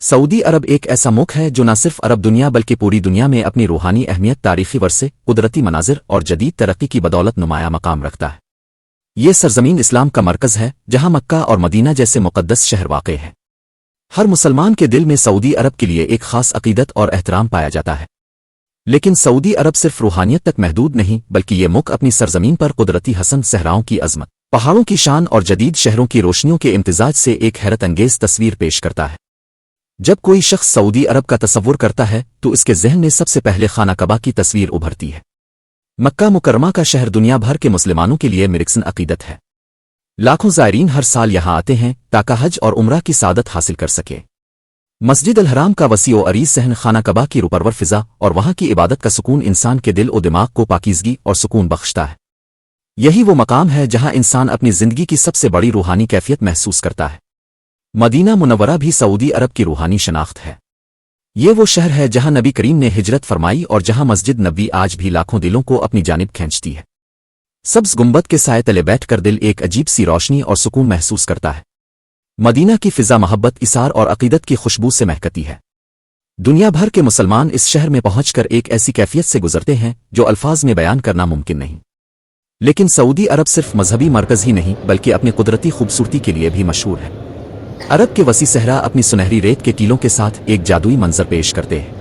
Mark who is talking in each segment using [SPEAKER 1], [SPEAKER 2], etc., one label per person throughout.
[SPEAKER 1] سعودی عرب ایک ایسا ملک ہے جو نہ صرف عرب دنیا بلکہ پوری دنیا میں اپنی روحانی اہمیت، تاریخی ورثے، قدرتی مناظر اور جدید ترقی کی بدولت نمایاں مقام رکھتا ہے۔ یہ سرزمین اسلام کا مرکز ہے، جہاں مکہ اور مدینہ جیسے مقدس شہر واقع ہیں۔ ہر مسلمان کے دل میں سعودی عرب کے لیے ایک خاص عقیدت اور احترام پایا جاتا ہے۔ لیکن سعودی عرب صرف روحانیت تک محدود نہیں، بلکہ یہ ملک اپنی سرزمین پر قدرتی حسن صحراؤں کی عظمت، پہاڑوں کی شان اور جدید شہروں کی روشنیوں کے امتزاج سے ایک حیرت انگیز تصویر پیش کرتا ہے۔ جب کوئی شخص سعودی عرب کا تصور کرتا ہے تو اس کے ذہن میں سب سے پہلے خانہ کعبہ کی تصویر ابھرتی ہے۔ مکہ مکرمہ کا شہر دنیا بھر کے مسلمانوں کے لیے مرکزن عقیدت ہے۔ لاکھوں زائرین ہر سال یہاں آتے ہیں تاکہ حج اور عمرہ کی سعادت حاصل کر سکے۔ مسجد الحرام کا وسیع و عریض صحن خانہ کعبہ کی روپرور فضا اور وہاں کی عبادت کا سکون انسان کے دل و دماغ کو پاکیزگی اور سکون بخشتا ہے۔ یہی وہ مقام ہے جہاں انسان اپنی زندگی کی سب سے بڑی روحانی کیفیت محسوس کرتا ہے۔ مدینہ منورہ بھی سعودی عرب کی روحانی شناخت ہے۔ یہ وہ شہر ہے جہاں نبی کریم نے ہجرت فرمائی اور جہاں مسجد نبوی آج بھی لاکھوں دلوں کو اپنی جانب کھینچتی ہے۔ سبز گنبد کے سائے تلے بیٹھ کر دل ایک عجیب سی روشنی اور سکون محسوس کرتا ہے۔ مدینہ کی فضا محبت، اثار اور عقیدت کی خوشبو سے مہکتی ہے۔ دنیا بھر کے مسلمان اس شہر میں پہنچ کر ایک ایسی کیفیت سے گزرتے ہیں جو الفاظ میں بیان کرنا ممکن نہیں۔ لیکن سعودی عرب صرف مذہبی مرکز ہی نہیں بلکہ اپنی قدرتی خوبصورتی کے لیے بھی مشہور ہے۔ عرب کے وسیع صحرا اپنی سنہری ریت کے ٹیلوں کے ساتھ ایک جادوئی منظر پیش کرتے ہیں۔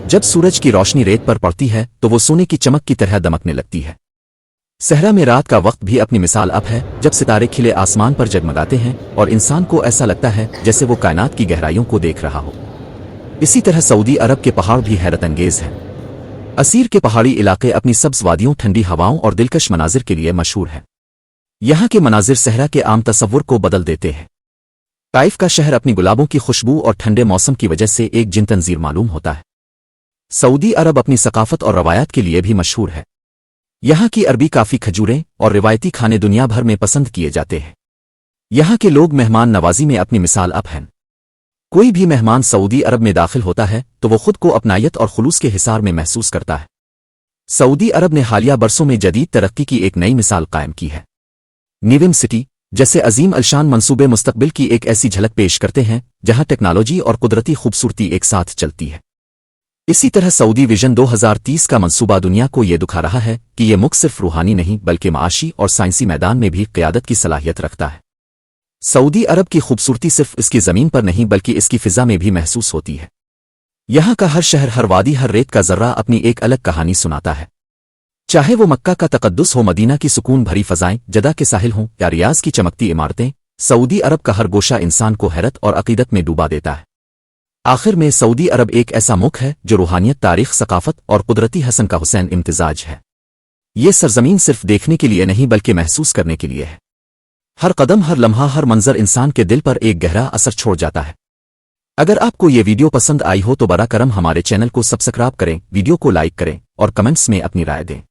[SPEAKER 1] جب سورج کی روشنی ریت پر پڑتی ہے تو وہ سونے کی چمک کی طرح دمکنے لگتی ہے۔ صحرا میں رات کا وقت بھی اپنی مثال اب ہے، جب ستارے کھلے آسمان پر جگمگاتے ہیں اور انسان کو ایسا لگتا ہے جیسے وہ کائنات کی گہرائیوں کو دیکھ رہا ہو۔ اسی طرح سعودی عرب کے پہاڑ بھی حیرت انگیز ہیں۔ اسیر کے پہاڑی علاقے اپنی سبز وادیوں، ٹھنڈی ہواؤں اور دلکش مناظر کے لیے مشہور ہیں۔ یہاں کے مناظر صحرا کے عام تصور کو بدل دیتے ہیں۔ طائف کا شہر اپنی گلابوں کی خوشبو اور ٹھنڈے موسم کی وجہ سے ایک جن تنظیر معلوم ہوتا ہے۔ سعودی عرب اپنی ثقافت اور روایات کے لیے بھی مشہور ہے۔ یہاں کی عربی کافی، کھجوریں اور روایتی کھانے دنیا بھر میں پسند کیے جاتے ہیں۔ یہاں کے لوگ مہمان نوازی میں اپنی مثال اب ہیں۔ کوئی بھی مہمان سعودی عرب میں داخل ہوتا ہے تو وہ خود کو اپنائیت اور خلوص کے حصار میں محسوس کرتا ہے۔ سعودی عرب نے حالیہ برسوں میں جدید ترقی کی ایک نئی مثال قائم کی ہے۔ نیوم سٹی جیسے عظیم الشان منصوبے مستقبل کی ایک ایسی جھلک پیش کرتے ہیں جہاں ٹیکنالوجی اور قدرتی خوبصورتی ایک ساتھ چلتی ہے۔ اسی طرح سعودی ویژن 2030 کا منصوبہ دنیا کو یہ دکھا رہا ہے کہ یہ ملک صرف روحانی نہیں بلکہ معاشی اور سائنسی میدان میں بھی قیادت کی صلاحیت رکھتا ہے۔ سعودی عرب کی خوبصورتی صرف اس کی زمین پر نہیں بلکہ اس کی فضا میں بھی محسوس ہوتی ہے۔ یہاں کا ہر شہر، ہر وادی، ہر ریت کا ذرہ اپنی ایک الگ کہانی سناتا ہے۔ چاہے وہ مکہ کا تقدس ہو، مدینہ کی سکون بھری فضائیں، جدہ کے ساحل ہوں یا ریاض کی چمکتی عمارتیں، سعودی عرب کا ہر گوشہ انسان کو حیرت اور عقیدت میں ڈوبا دیتا ہے۔ آخر میں سعودی عرب ایک ایسا ملک ہے جو روحانیت، تاریخ، ثقافت اور قدرتی حسن کا حسین امتزاج ہے۔ یہ سرزمین صرف دیکھنے کے لیے نہیں بلکہ محسوس کرنے کے لیے ہے۔ ہر قدم، ہر لمحہ، ہر منظر انسان کے دل پر ایک گہرا اثر چھوڑ جاتا ہے۔ اگر آپ کو یہ ویڈیو پسند آئی ہو تو برا کرم ہمارے چینل کو سبسکرائب کریں، ویڈیو کو لائک کریں اور کمنٹس میں اپنی رائے دیں۔